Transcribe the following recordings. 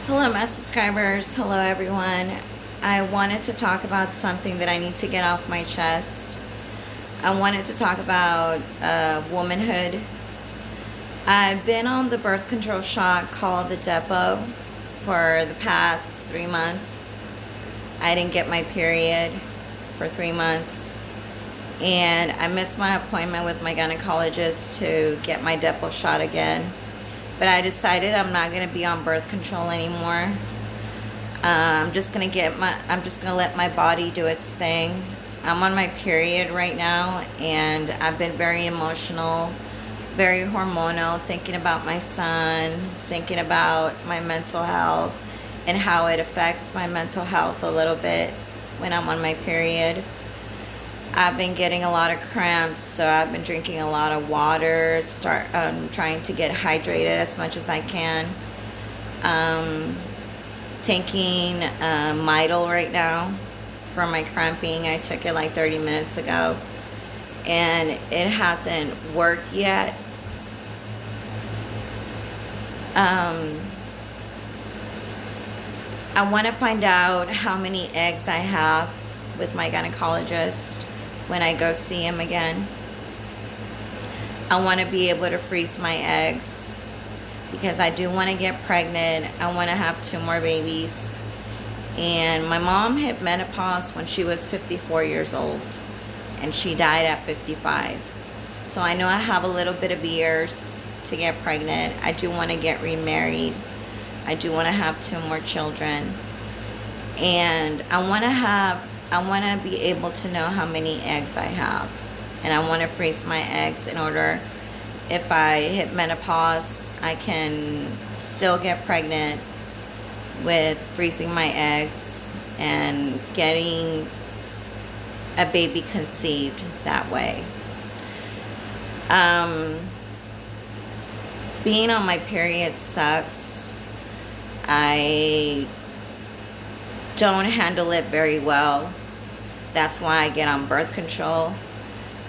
Hello, my subscribers. Hello, everyone. I wanted to talk about something that I need to get off my chest. I wanted to talk about womanhood. I've been on the birth control shot called the Depo for the past 3 months. I didn't get my period for 3 months. And I missed my appointment with my gynecologist to get my Depo shot again. But I decided I'm not going to be on birth control anymore. I'm just gonna let my body do its thing. I'm on my period right now, and I've been very emotional, very hormonal, thinking about my son, thinking about my mental health, and how it affects my mental health a little bit when I'm on my period. I've been getting a lot of cramps, so I've been drinking a lot of water, trying to get hydrated as much as I can. Taking Midol right now for my cramping. I took it like 30 minutes ago, and it hasn't worked yet. I want to find out how many eggs I have with my gynecologist when I go see him again. I want to be able to freeze my eggs because I do want to get pregnant. I want to have 2 more babies. And my mom hit menopause when she was 54 years old, and she died at 55. So I know I have a little bit of years to get pregnant. I do want to get remarried. I do want to have 2 more children. And I want to be able to know how many eggs I have. And I want to freeze my eggs in order, if I hit menopause, I can still get pregnant with freezing my eggs and getting a baby conceived that way. Being on my period sucks. I don't handle it very well. That's why I get on birth control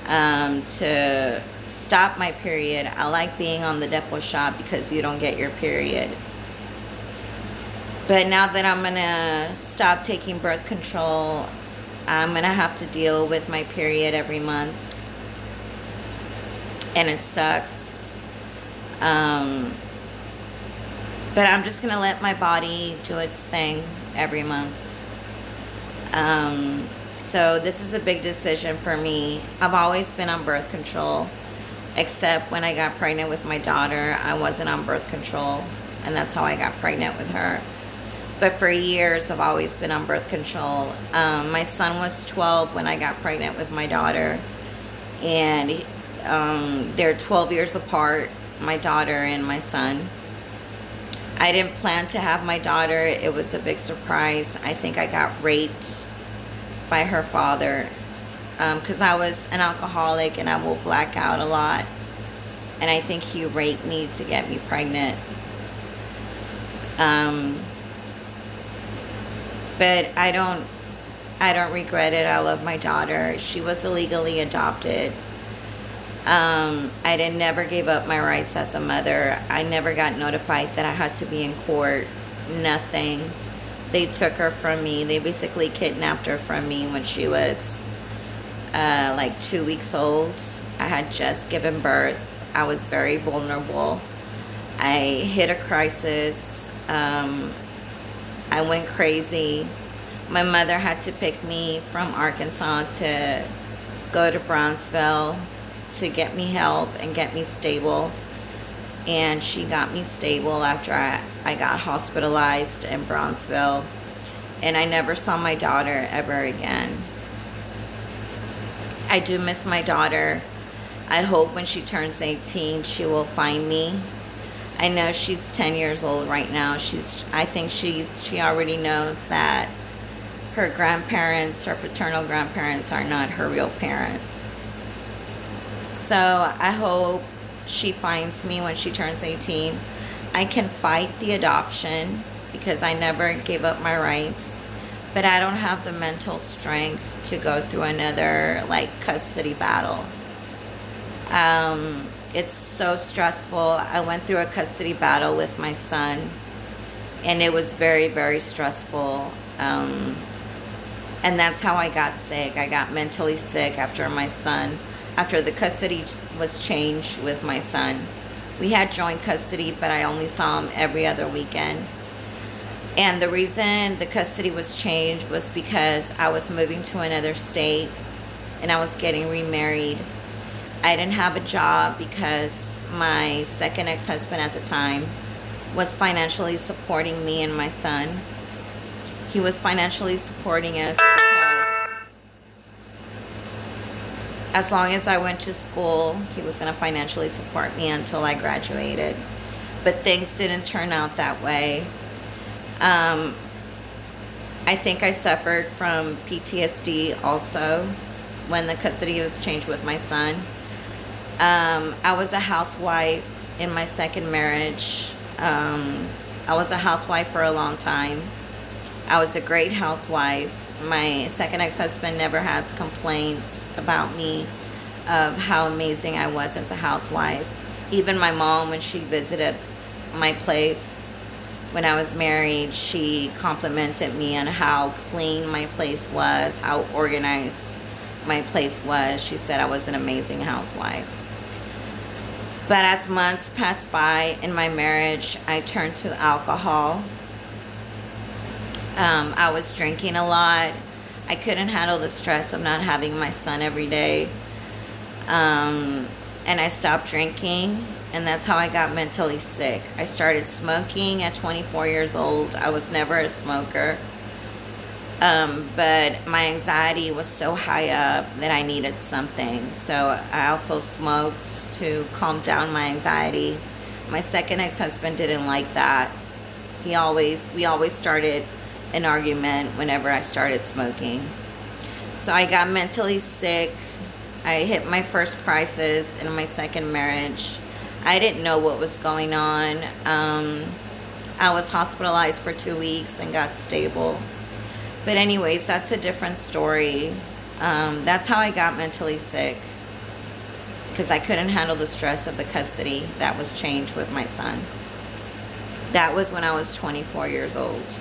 to stop my period. I like being on the Depo shot because you don't get your period. But now that I'm going to stop taking birth control, I'm going to have to deal with my period every month. And it sucks. But I'm just going to let my body do its thing every month. So this is a big decision for me. I've always been on birth control, except when I got pregnant with my daughter, I wasn't on birth control, and that's how I got pregnant with her. But for years, I've always been on birth control. My son was 12 when I got pregnant with my daughter, and they're 12 years apart, my daughter and my son. I didn't plan to have my daughter. It was a big surprise. I think I got raped by her father because I was an alcoholic and I will black out a lot. And I think he raped me to get me pregnant. But I don't regret it. I love my daughter. She was illegally adopted. I never gave up my rights as a mother. I never got notified that I had to be in court. Nothing. They took her from me. They basically kidnapped her from me when she was like 2 weeks old. I had just given birth. I was very vulnerable. I hit a crisis. I went crazy. My mother had to pick me from Arkansas to go to Brownsville to get me help and get me stable. And she got me stable after I got hospitalized in Brownsville. And I never saw my daughter ever again. I do miss my daughter. I hope when she turns 18, she will find me. I know she's 10 years old right now. I think she already knows that her grandparents, her paternal grandparents, are not her real parents. So I hope she finds me when she turns 18. I can fight the adoption because I never gave up my rights, but I don't have the mental strength to go through another custody battle. It's so stressful. I went through a custody battle with my son, and it was very, very stressful. And that's how I got sick. I got mentally sick after the custody was changed with my son. We had joint custody, but I only saw him every other weekend. And the reason the custody was changed was because I was moving to another state and I was getting remarried. I didn't have a job because my second ex-husband at the time was financially supporting me and my son. He was financially supporting us because as long as I went to school, he was going to financially support me until I graduated. But things didn't turn out that way. I think I suffered from PTSD also when the custody was changed with my son. I was a housewife in my second marriage. I was a housewife for a long time. I was a great housewife. My second ex-husband never has complaints about me of how amazing I was as a housewife. Even my mom, when she visited my place when I was married, she complimented me on how clean my place was, how organized my place was. She said I was an amazing housewife. But as months passed by in my marriage, I turned to alcohol. I was drinking a lot. I couldn't handle the stress of not having my son every day. And I stopped drinking, and that's how I got mentally sick. I started smoking at 24 years old. I was never a smoker. But my anxiety was so high up that I needed something. So I also smoked to calm down my anxiety. My second ex-husband didn't like that. We always started an argument whenever I started smoking. So I got mentally sick. I hit my first crisis in my second marriage. I didn't know what was going on. I was hospitalized for 2 weeks and got stable. But anyways, that's a different story. That's how I got mentally sick, because I couldn't handle the stress of the custody that was changed with my son. That was when I was 24 years old.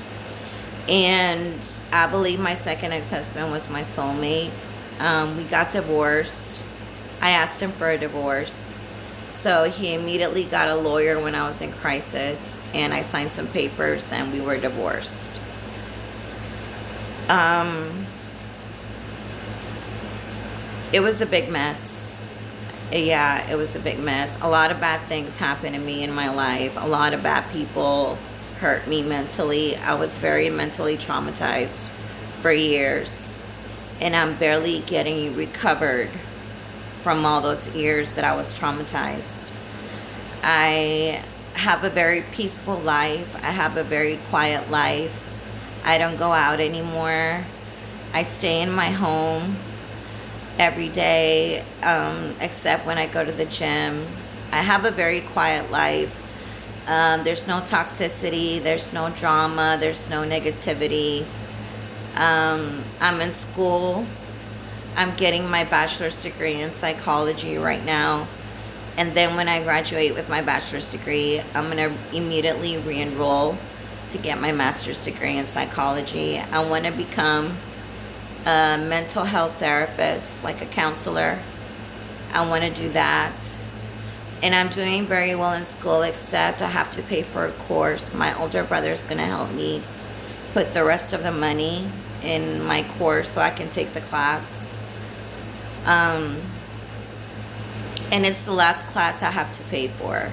And I believe my second ex-husband was my soulmate. We got divorced. I asked him for a divorce. So he immediately got a lawyer when I was in crisis, and I signed some papers and we were divorced. It was a big mess. Yeah, it was a big mess. A lot of bad things happened to me in my life. A lot of bad people hurt me mentally. I was very mentally traumatized for years, and I'm barely getting recovered from all those years that I was traumatized. I have a very peaceful life. I have a very quiet life. I don't go out anymore. I stay in my home every day, except when I go to the gym. I have a very quiet life. There's no toxicity, there's no drama, there's no negativity. I'm in school. I'm getting my bachelor's degree in psychology right now. And then when I graduate with my bachelor's degree, I'm going to immediately re-enroll to get my master's degree in psychology. I want to become a mental health therapist, like a counselor. I want to do that. And I'm doing very well in school, except I have to pay for a course. My older brother is going to help me put the rest of the money in my course so I can take the class. And it's the last class I have to pay for.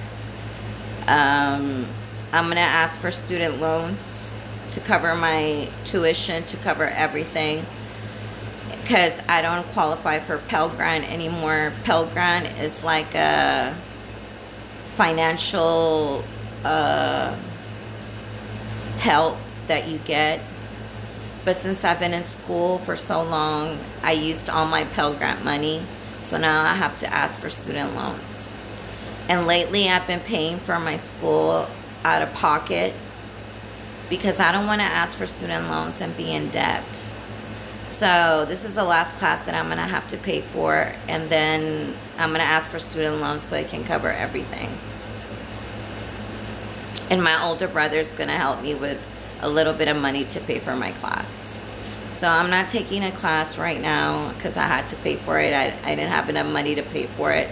I'm going to ask for student loans to cover my tuition, to cover everything, because I don't qualify for Pell Grant anymore. Pell Grant is like a financial help that you get. But since I've been in school for so long, I used all my Pell Grant money. So now I have to ask for student loans. And lately I've been paying for my school out of pocket because I don't want to ask for student loans and be in debt. So this is the last class that I'm going to have to pay for, and then I'm going to ask for student loans so I can cover everything. And my older brother's going to help me with a little bit of money to pay for my class. So I'm not taking a class right now because I had to pay for it. I didn't have enough money to pay for it.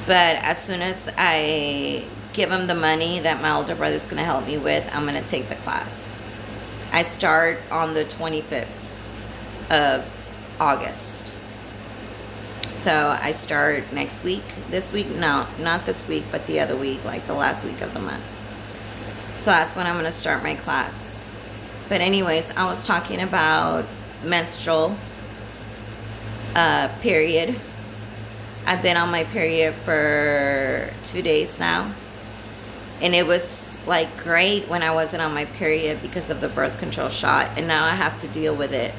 But as soon as I give him the money that my older brother's going to help me with, I'm going to take the class. I start on the 25th of August. So I start next week. This week, no, not this week, but the other week, like the last week of the month. So that's when I'm going to start my class. But anyways, I was talking about menstrual period. I've been on my period for 2 days now. And it was like great when I wasn't on my period because of the birth control shot. And now I have to deal with it.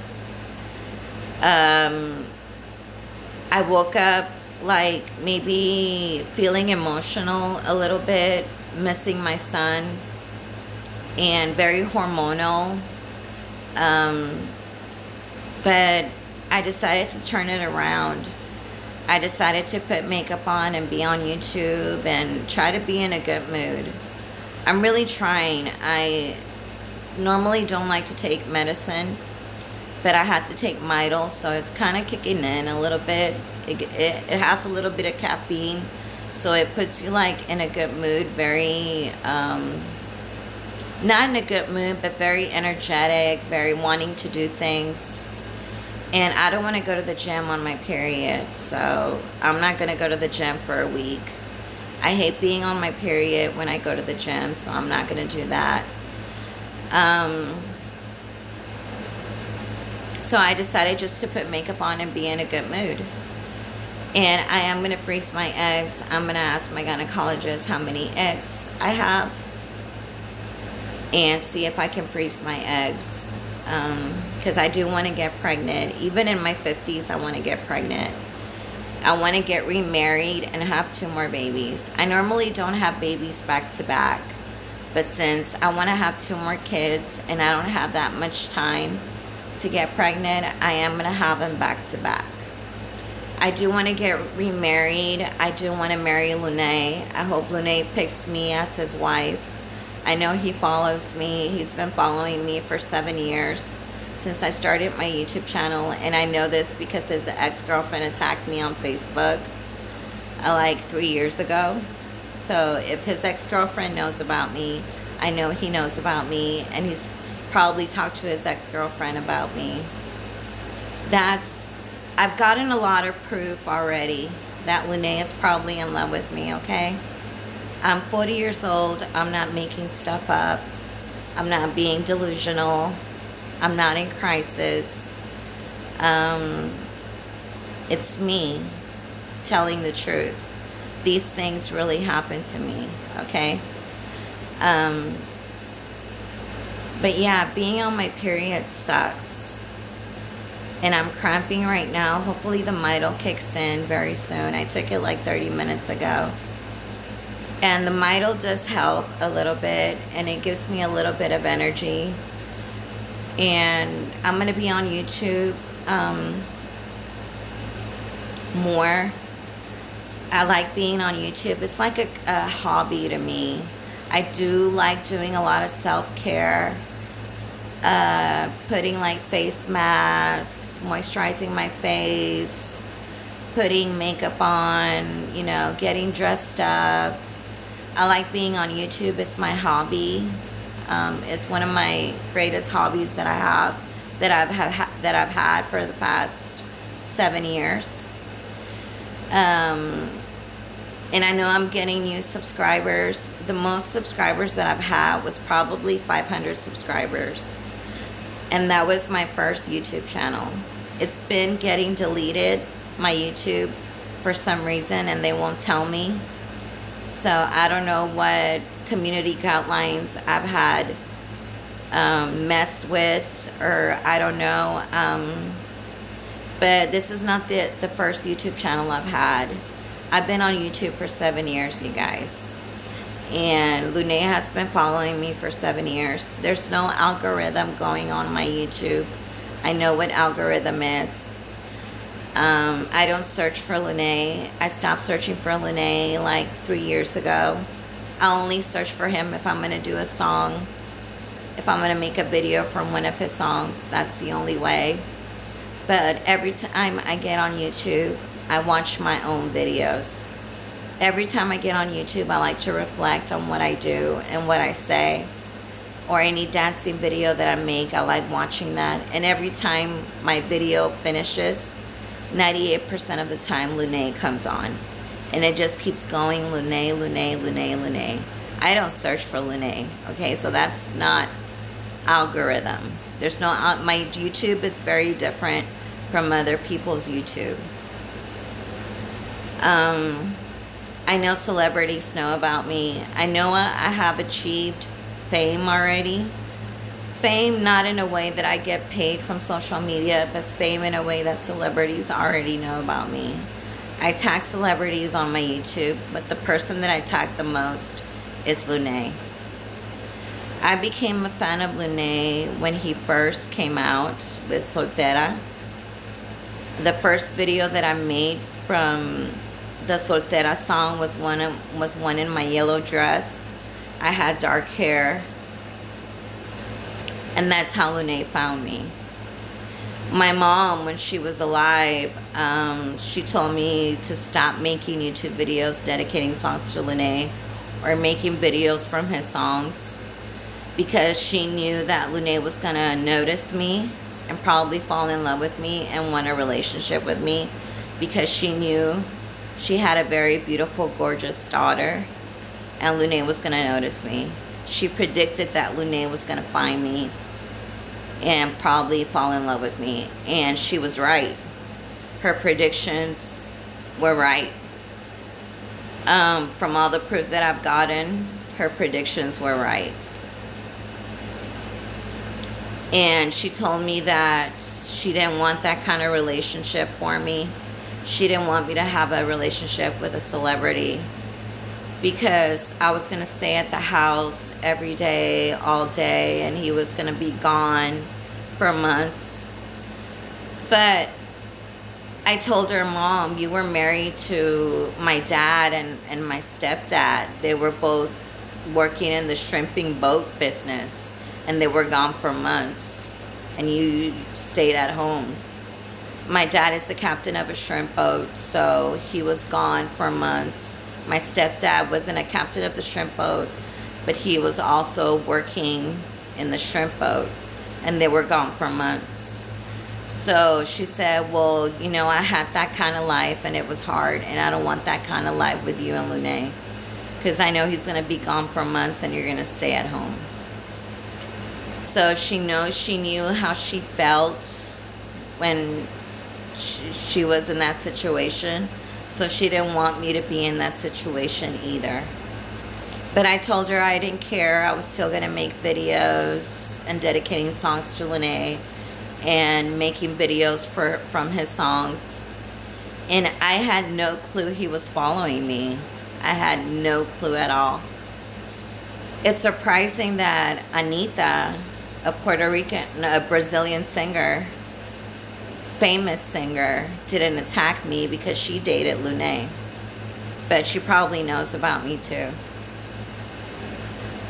I woke up like maybe feeling emotional a little bit, missing my son, and very hormonal. But I decided to turn it around. I decided to put makeup on and be on YouTube and try to be in a good mood. I'm really trying. I normally don't like to take medicine, but I had to take Midol, so it's kind of kicking in a little bit. It has a little bit of caffeine, so it puts you like in a good mood, very, not in a good mood, but very energetic, very wanting to do things. And I don't want to go to the gym on my period, so I'm not going to go to the gym for a week. I hate being on my period when I go to the gym, so I'm not going to do that. So I decided just to put makeup on and be in a good mood. And I am going to freeze my eggs. I'm going to ask my gynecologist how many eggs I have and see if I can freeze my eggs. Because I do want to get pregnant. Even in my 50s, I want to get pregnant. I want to get remarried and have 2 more babies. I normally don't have babies back to back. But since I want to have 2 more kids and I don't have that much time to get pregnant, I am going to have them back to back. I do want to get remarried. I do want to marry Lune. I hope Lune picks me as his wife. I know he follows me. He's been following me for 7 years since I started my YouTube channel. And I know this because his ex-girlfriend attacked me on Facebook like 3 years ago. So if his ex-girlfriend knows about me, I know he knows about me. And he's probably talked to his ex-girlfriend about me. I've gotten a lot of proof already that Lune is probably in love with me, okay? I'm 40 years old. I'm not making stuff up. I'm not being delusional. I'm not in crisis. It's me telling the truth. These things really happen to me, okay? But yeah, being on my period sucks. And I'm cramping right now. Hopefully the Midol kicks in very soon. I took it like 30 minutes ago. And the Midol does help a little bit, and it gives me a little bit of energy. And I'm going to be on YouTube more. I like being on YouTube. It's like a hobby to me. I do like doing a lot of self-care. Putting like face masks, moisturizing my face, putting makeup on, you know, getting dressed up. I like being on YouTube. It's my hobby. It's one of my greatest hobbies that I have, that I've had for the past 7 years. And I know I'm getting new subscribers. The most subscribers that I've had was probably 500 subscribers. And that was my first YouTube channel. It's been getting deleted, my YouTube, for some reason, and they won't tell me. So I don't know what community guidelines I've had mess with, or I don't know. But this is not the first YouTube channel I've had. I've been on YouTube for 7 years, you guys. And Lune has been following me for 7 years. There's no algorithm going on my YouTube. I know what algorithm is. I don't search for Lune. I stopped searching for Lune like 3 years ago. I'll only search for him if I'm going to do a song. If I'm going to make a video from one of his songs, that's the only way. But every time I get on YouTube, I watch my own videos. Every time I get on YouTube, I like to reflect on what I do and what I say. Or any dancing video that I make, I like watching that. And every time my video finishes, 98% of the time, Luné comes on. And it just keeps going, Luné, Luné, Luné, Luné. I don't search for Luné, okay? So that's not algorithm. There's no, my YouTube is very different from other people's YouTube. I know celebrities know about me. I know I have achieved fame already. Fame not in a way that I get paid from social media, but fame in a way that celebrities already know about me. I tag celebrities on my YouTube, but the person that I tag the most is Luné. I became a fan of Luné when he first came out with Soltera. The first video that I made from the Soltera song was one in my yellow dress. I had dark hair. And that's how Luné found me. My mom, when she was alive, she told me to stop making YouTube videos dedicating songs to Luné or making videos from his songs, because she knew that Luné was going to notice me and probably fall in love with me and want a relationship with me, because she knew she had a very beautiful, gorgeous daughter, and Luné was going to notice me. She predicted that Luné was going to find me and probably fall in love with me, and she was right. Her predictions were right. From all the proof that I've gotten, her predictions were right. And she told me that she didn't want that kind of relationship for me. She didn't want me to have a relationship with a celebrity, because I was going to stay at the house every day, all day, and he was going to be gone for months. But I told her, Mom, you were married to my dad and my stepdad. They were both working in the shrimping boat business, and they were gone for months, and you stayed at home. My dad is the captain of a shrimp boat, so he was gone for months. My stepdad wasn't a captain of the shrimp boat, but he was also working in the shrimp boat, and they were gone for months. So she said, well, you know, I had that kind of life, and it was hard, and I don't want that kind of life with you and Luné, because I know he's going to be gone for months, and you're going to stay at home. So she knew how she felt when she was in that situation. So she didn't want me to be in that situation either. But I told her I didn't care. I was still going to make videos and dedicating songs to Luné and making videos from his songs. And I had no clue he was following me. I had no clue at all. It's surprising that Anitta, a Brazilian singer, famous singer, didn't attack me because she dated Luné. But she probably knows about me too.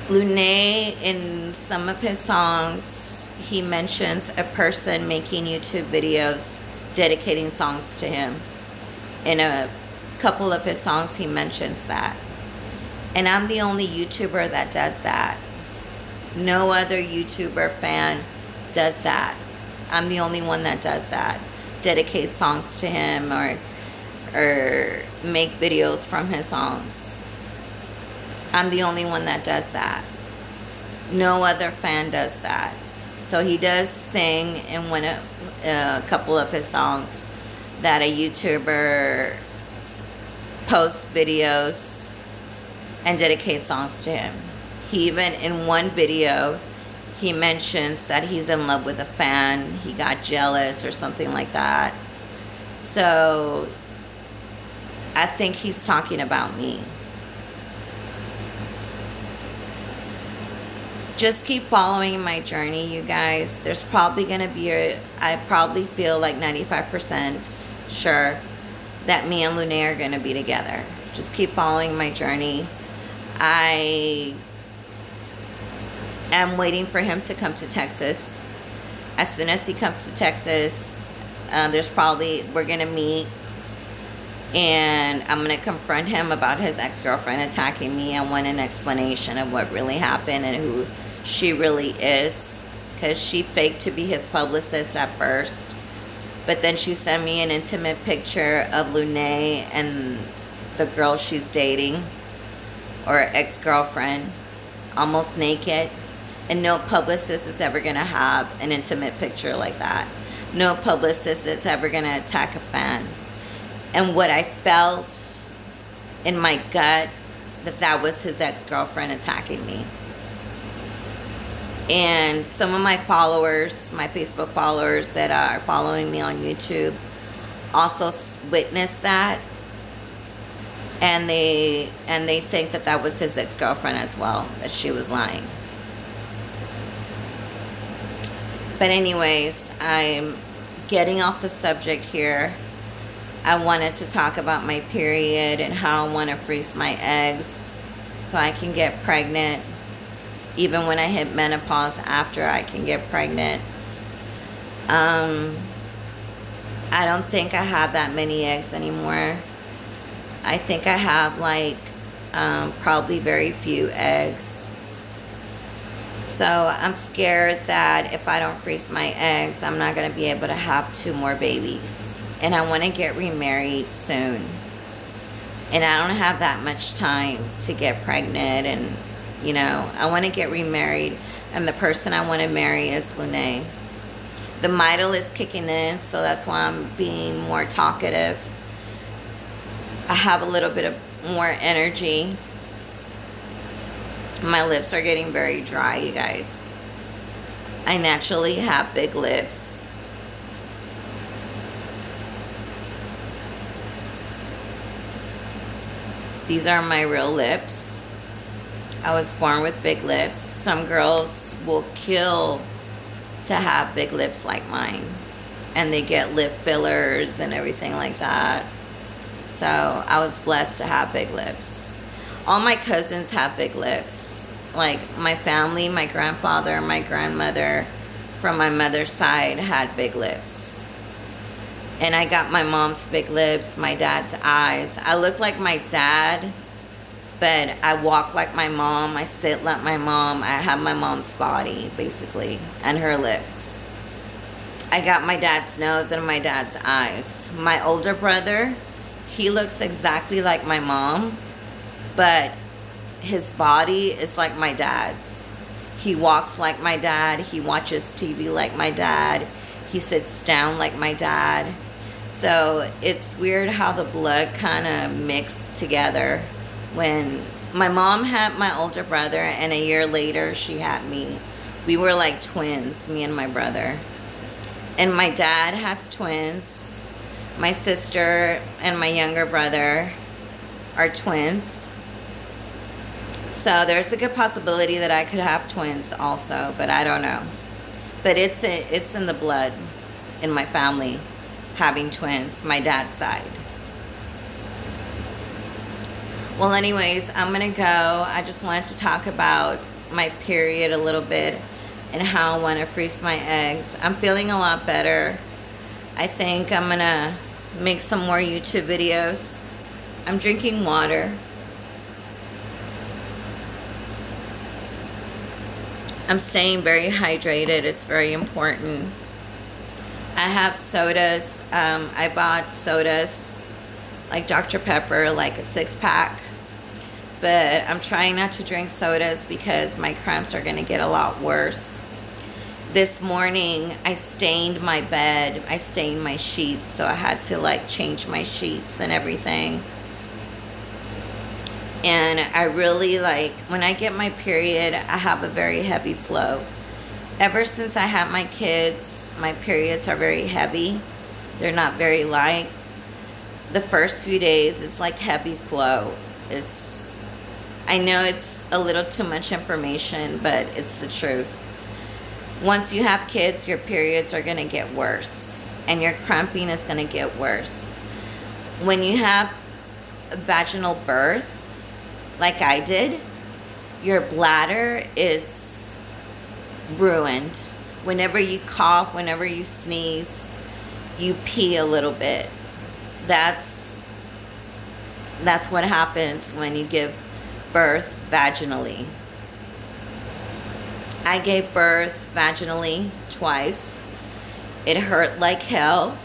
Luné, in some of his songs, he mentions a person making YouTube videos dedicating songs to him. In a couple of his songs, he mentions that. And I'm the only YouTuber that does that. No other YouTuber fan does that. I'm the only one that does that. Dedicate songs to him or make videos from his songs. I'm the only one that does that. No other fan does that. So he does sing in a couple of his songs that a YouTuber posts videos and dedicates songs to him. He even, in one video, he mentions that he's in love with a fan. He got jealous or something like that. So I think he's talking about me. Just keep following my journey, you guys. There's probably going to be I probably feel like 95% sure that me and Luné are going to be together. Just keep following my journey. I am waiting for him to come to Texas. As soon as he comes to Texas, we're going to meet, and I'm going to confront him about his ex-girlfriend attacking me. I want an explanation of what really happened and who she really is, because she faked to be his publicist at first, but then she sent me an intimate picture of Lunae and the girl she's dating, or ex-girlfriend, almost naked. And no publicist is ever going to have an intimate picture like that. No publicist is ever going to attack a fan. And what I felt in my gut, that was his ex-girlfriend attacking me. And some of my followers, my Facebook followers that are following me on YouTube, also witnessed that. And they think that was his ex-girlfriend as well, that she was lying. But anyways, I'm getting off the subject here. I wanted to talk about my period and how I want to freeze my eggs so I can get pregnant. Even when I hit menopause, after I can get pregnant. I don't think I have that many eggs anymore. I think I have probably very few eggs. So I'm scared that if I don't freeze my eggs, I'm not going to be able to have 2 more babies. And I want to get remarried soon. And I don't have that much time to get pregnant. And, I want to get remarried. And the person I want to marry is Lunae. The mitral is kicking in, so that's why I'm being more talkative. I have a little bit of more energy. My lips are getting very dry, you guys. I naturally have big lips. These are my real lips. I was born with big lips. Some girls will kill to have big lips like mine. And they get lip fillers and everything like that. So I was blessed to have big lips. All my cousins have big lips. Like my family, my grandfather, my grandmother from my mother's side had big lips. And I got my mom's big lips, my dad's eyes. I look like my dad, but I walk like my mom. I sit like my mom. I have my mom's body, basically, and her lips. I got my dad's nose and my dad's eyes. My older brother, he looks exactly like my mom, but his body is like my dad's. He walks like my dad. He watches TV like my dad. He sits down like my dad. So it's weird how the blood kind of mixed together. When my mom had my older brother, and a year later she had me. We were like twins, me and my brother. And my dad has twins. My sister and my younger brother are twins. So there's a good possibility that I could have twins also, but I don't know. But it's in the blood in my family, having twins, my dad's side. Well, anyways, I'm going to go. I just wanted to talk about my period a little bit and how I want to freeze my eggs. I'm feeling a lot better. I think I'm going to make some more YouTube videos. I'm drinking water. I'm staying very hydrated. It's very important. I have sodas. I bought sodas like Dr. Pepper, like a 6-pack. But I'm trying not to drink sodas because my cramps are going to get a lot worse. This morning, I stained my bed. I stained my sheets, so I had to change my sheets and everything. And I really when I get my period, I have a very heavy flow. Ever since I had my kids, my periods are very heavy. They're not very light. The first few days, it's like heavy flow. I know it's a little too much information, but it's the truth. Once you have kids, your periods are going to get worse. And your cramping is going to get worse. When you have a vaginal birth, like I did, your bladder is ruined. Whenever you cough, whenever you sneeze, you pee a little bit. That's what happens when you give birth vaginally. I gave birth vaginally twice. It hurt like hell.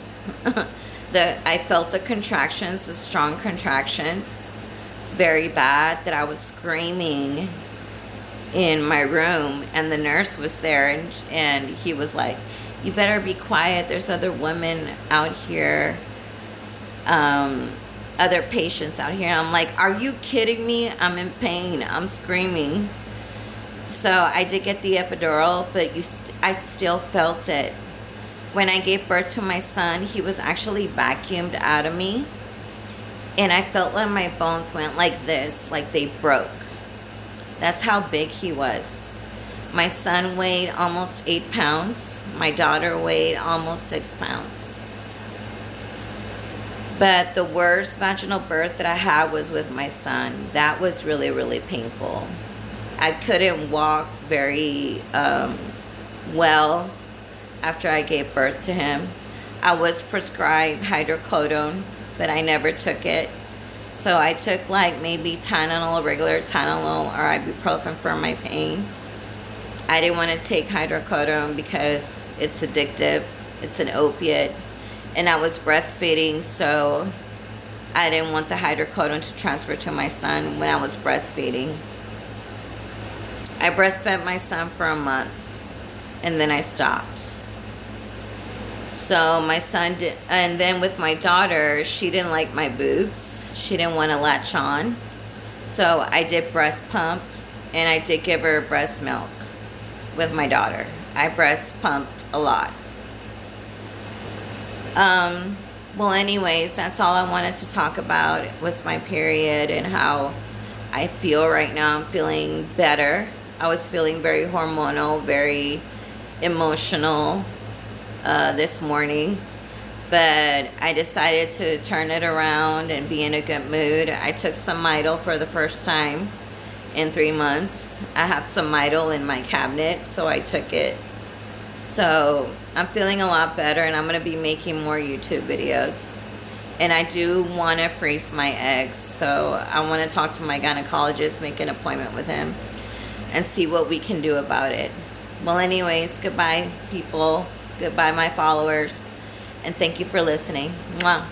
I felt the contractions, the strong contractions, very bad, that I was screaming in my room, and the nurse was there, and he was like, you better be quiet, there's other women out here, other patients out here. And I'm like, are you kidding me? I'm in pain, I'm screaming. So I did get the epidural, but I still felt it. When I gave birth to my son, he was actually vacuumed out of me, and I felt like my bones went like this, like they broke. That's how big he was. My son weighed almost 8 pounds. My daughter weighed almost 6 pounds. But the worst vaginal birth that I had was with my son. That was really, really painful. I couldn't walk very well after I gave birth to him. I was prescribed hydrocodone, but I never took it. So I took like maybe Tylenol, regular Tylenol, or ibuprofen for my pain. I didn't want to take hydrocodone because it's addictive. It's an opiate. And I was breastfeeding, so I didn't want the hydrocodone to transfer to my son when I was breastfeeding. I breastfed my son for a month, and then I stopped. So my son did, and then with my daughter, she didn't like my boobs. She didn't want to latch on. So I did breast pump, and I did give her breast milk with my daughter. I breast pumped a lot. Well, anyways, that's all I wanted to talk about was my period and how I feel right now. I'm feeling better. I was feeling very hormonal, very emotional this morning, but I decided to turn it around and be in a good mood. I took some Midol for the first time in 3 months. I have some Midol in my cabinet, so I took it. So I'm feeling a lot better, and I'm going to be making more YouTube videos. And I do want to freeze my eggs, so I want to talk to my gynecologist, make an appointment with him, and see what we can do about it. Well, anyways, goodbye, people. Goodbye, my followers. And thank you for listening. Mwah.